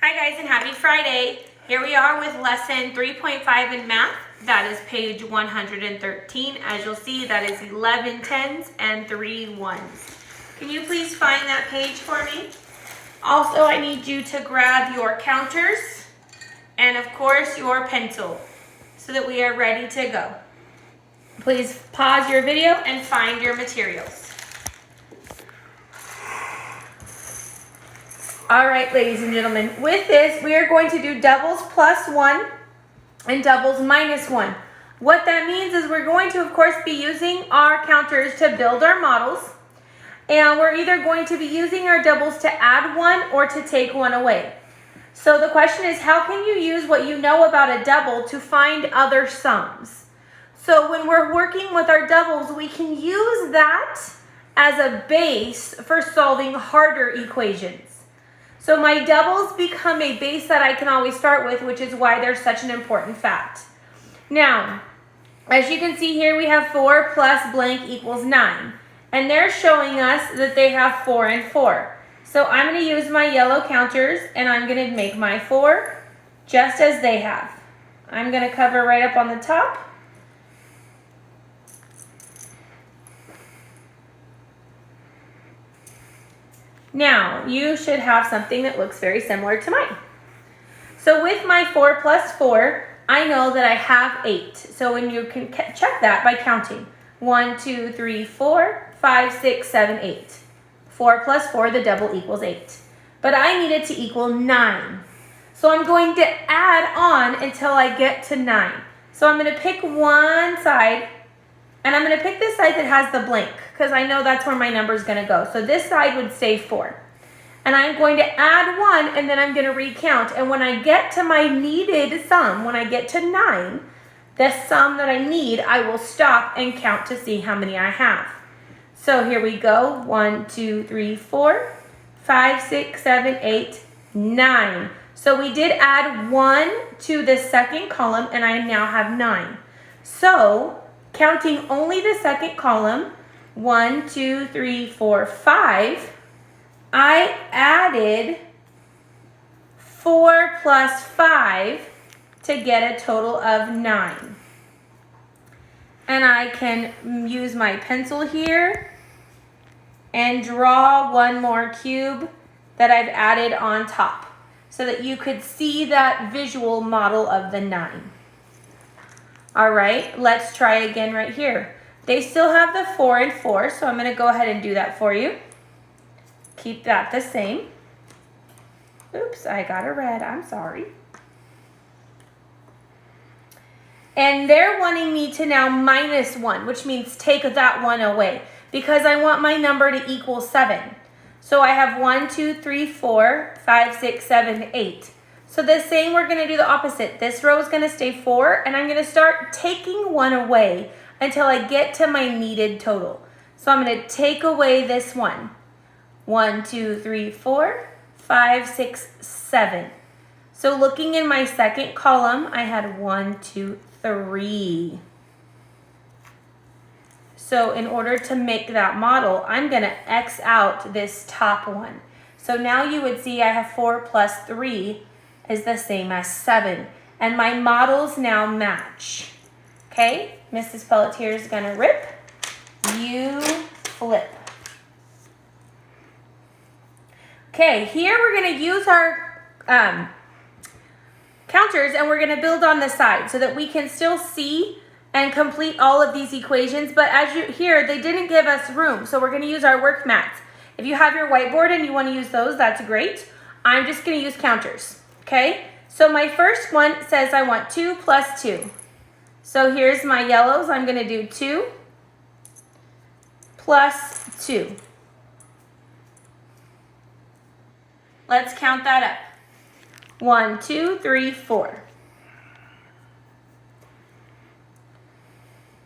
Hi guys and happy Friday. Here we are with lesson 3.5 in math. That is page 113. As you'll see, that is 11 tens and 3 ones. Can you please find that page for me? Also, I need you to grab your counters and of course your pencil so that we are ready to go. Please pause your video and find your materials. All right, ladies and gentlemen, with this, we are going to do doubles plus 1 and doubles minus 1. What that means is we're going to, of course, be using our counters to build our models. And we're either going to be using our doubles to add 1 or to take 1 away. So the question is, how can you use what you know about a double to find other sums? So when we're working with our doubles, we can use that as a base for solving harder equations. So my doubles become a base that I can always start with, which is why they're such an important fact. Now, as you can see here, we have 4 plus blank equals 9. And they're showing us that they have 4 and 4. So I'm going to use my yellow counters and I'm going to make my 4 just as they have. I'm going to cover right up on the top. Now, you should have something that looks very similar to mine. So with my 4 plus 4, I know that I have 8. So when you can check that by counting. 1, 2, 3, 4, 5, 6, 7, 8. 4 plus 4, the double equals 8. But I need it to equal 9. So I'm going to add on until I get to 9. So I'm going to pick one side, and I'm going to pick this side that has the blank, because I know that's where my number is going to go. So this side would stay 4. And I'm going to add 1, and then I'm going to recount. And when I get to my needed sum, when I get to 9, the sum that I need, I will stop and count to see how many I have. So here we go. 1, 2, 3, 4, 5, 6, 7, 8, 9. So we did add 1 to the second column, and I now have 9. So counting only the second column, 1, 2, 3, 4, 5, I added 4 plus 5 to get a total of 9. And I can use my pencil here and draw one more cube that I've added on top so that you could see that visual model of the 9. All right, let's try again right here. They still have the 4 and 4, so I'm going to go ahead and do that for you. Keep that the same. Oops, I got a red. I'm sorry. And they're wanting me to now minus 1, which means take that 1 away, because I want my number to equal 7. So I have 1, 2, 3, 4, 5, 6, 7, 8. So the same, we're going to do the opposite. This row is going to stay 4, and I'm going to start taking 1 away until I get to my needed total. So I'm going to take away this 1. 1, 2, 3, 4, 5, 6, 7. So looking in my second column, I had 1, 2, 3. So in order to make that model, I'm going to X out this top one. So now you would see I have 4 plus 3 is the same as 7. And my models now match. Okay, Mrs. Pelletier is going to rip. You flip. Okay, here we're going to use our counters and we're going to build on the side so that we can still see and complete all of these equations. But as you hear, they didn't give us room, so we're going to use our work mats. If you have your whiteboard and you want to use those, that's great. I'm just going to use counters. Okay, so my first one says I want 2 plus 2. So here's my yellows. I'm going to do 2 plus 2. Let's count that up. 1, 2, 3, 4.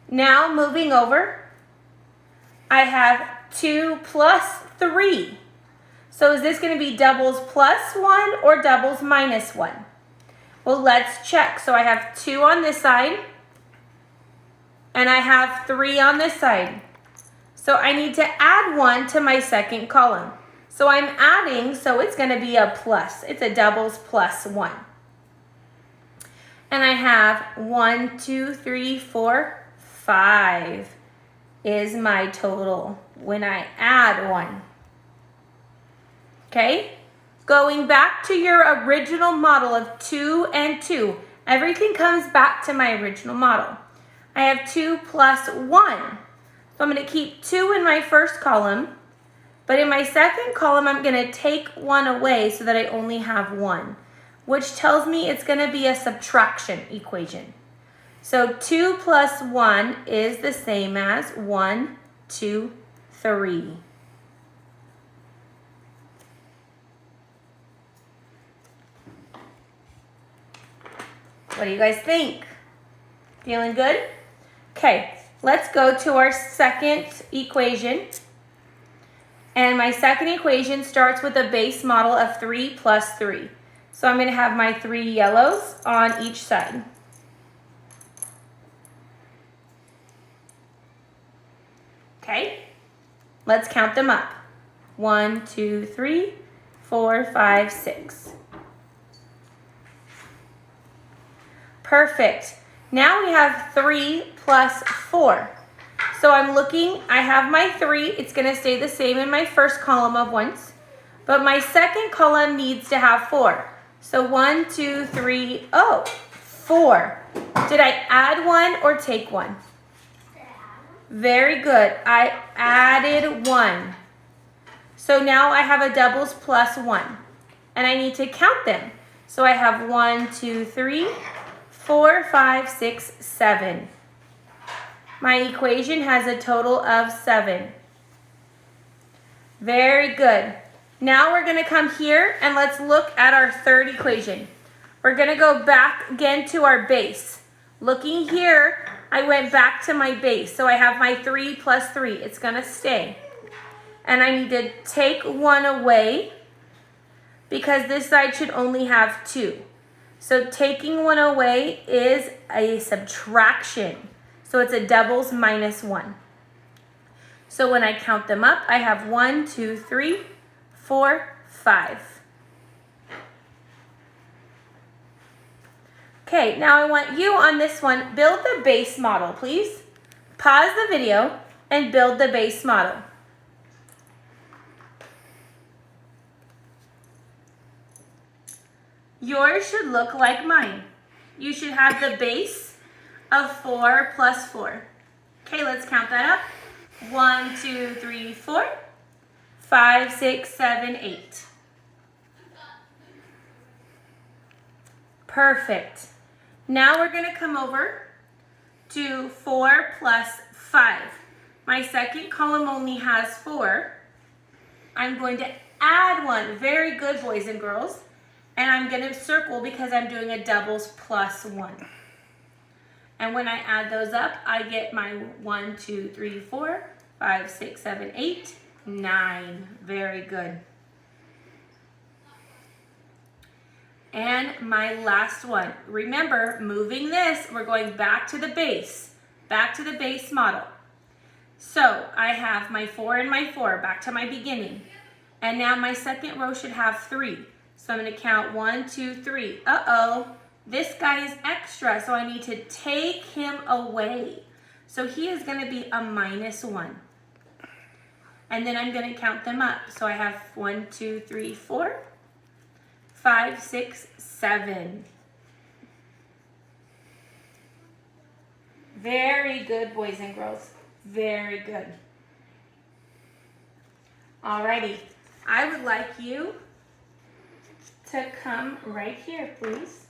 Now moving over, I have 2 plus 3. So is this going to be doubles plus 1 or doubles minus 1? Well, let's check. So I have 2 on this side, and I have 3 on this side. So I need to add 1 to my second column. So I'm adding, so it's going to be a plus. It's a doubles plus 1. And I have 1, 2, 3, 4, 5 is my total when I add 1. Okay? Going back to your original model of 2 and 2, everything comes back to my original model. I have 2 plus 1. So I'm going to keep 2 in my first column, but in my second column, I'm going to take 1 away so that I only have 1, which tells me it's going to be a subtraction equation. So 2 plus 1 is the same as 1, 2, 3. What do you guys think? Feeling good? Okay, let's go to our second equation. And my second equation starts with a base model of 3 plus 3. So I'm going to have my 3 yellows on each side. Okay, let's count them up. 1, 2, 3, 4, 5, 6. Perfect. Now we have 3 plus 4. So I'm looking, I have my 3. It's going to stay the same in my first column of ones. But my second column needs to have 4. So 1, 2, 3, 4. Did I add 1 or take 1? Very good. I added 1. So now I have a doubles plus 1. And I need to count them. So I have 1, 2, 3, 4, 5, 6, 7. My equation has a total of 7. Very good. Now we're going to come here and let's look at our third equation. We're going to go back again to our base. Looking here, I went back to my base. So I have my 3 plus 3. It's going to stay. And I need to take 1 away because this side should only have 2. So taking 1 away is a subtraction. So it's a doubles minus 1. So when I count them up, I have 1, 2, 3, 4, 5. Okay, now I want you on this one, build the base model, please. Pause the video and build the base model. Yours should look like mine. You should have the base of 4 plus 4. Okay, let's count that up. 1, 2, 3, 4, 5, 6, 7, 8. Perfect. Now we're going to come over to 4 plus 5. My second column only has 4. I'm going to add 1. Very good, boys and girls. And I'm going to circle because I'm doing a doubles plus 1. And when I add those up, I get my 1, 2, 3, 4, 5, 6, 7, 8, 9. Very good. And my last one. Remember, moving this, we're going back to the base model. So I have my 4 and my 4, back to my beginning. And now my second row should have 3. So I'm going to count 1, 2, 3. This guy is extra, so I need to take him away. So he is going to be a minus 1. And then I'm going to count them up. So I have 1, 2, 3, 4, 5, 6, 7. Very good, boys and girls. Very good. Alrighty. I would like you to come right here, please.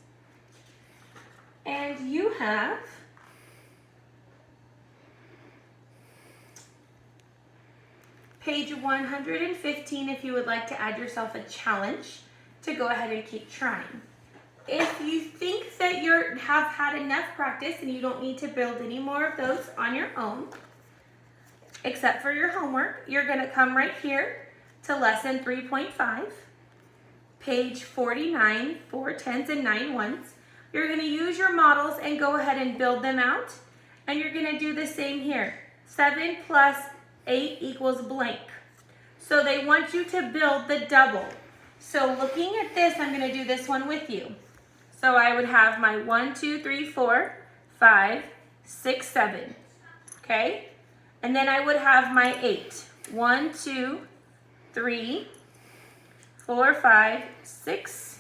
And you have page 115 if you would like to add yourself a challenge to go ahead and keep trying. If you think that you have had enough practice and you don't need to build any more of those on your own, except for your homework, you're going to come right here to lesson 3.5, page 49, 4 10s and 9 1s. You're going to use your models and go ahead and build them out. And you're going to do the same here. 7 plus 8 equals blank. So they want you to build the double. So looking at this, I'm going to do this one with you. So I would have my 1, 2, 3, 4, 5, 6, 7. Okay? And then I would have my 8. 1, 2, 3, 4, 5, 6,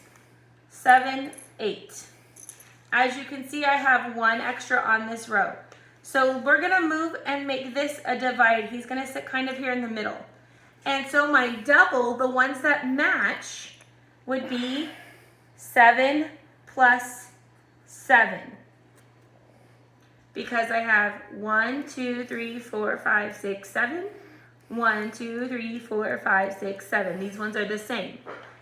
7, 8. As you can see, I have 1 extra on this row. So we're going to move and make this a divide. He's going to sit kind of here in the middle. And so my double, the ones that match, would be 7 plus 7. Because I have 1, 2, 3, 4, 5, 6, 7. 1, 2, 3, 4, 5, 6, 7. These ones are the same.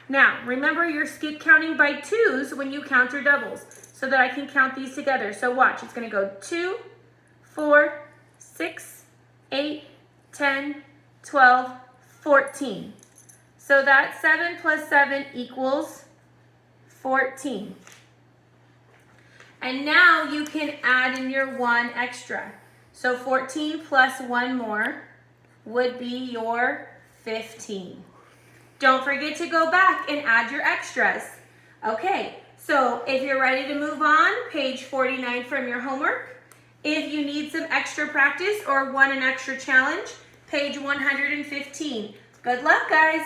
Now, remember you're skip counting by 2s when you count your doubles so that I can count these together. So watch, it's going to go 2, 4, 6, 8, 10, 12, 14. So that 7 plus 7 equals 14. And now you can add in your 1 extra. So 14 plus 1 more would be your 15. Don't forget to go back and add your extras. Okay, so if you're ready to move on, page 49 from your homework. If you need some extra practice or want an extra challenge, page 115. Good luck, guys.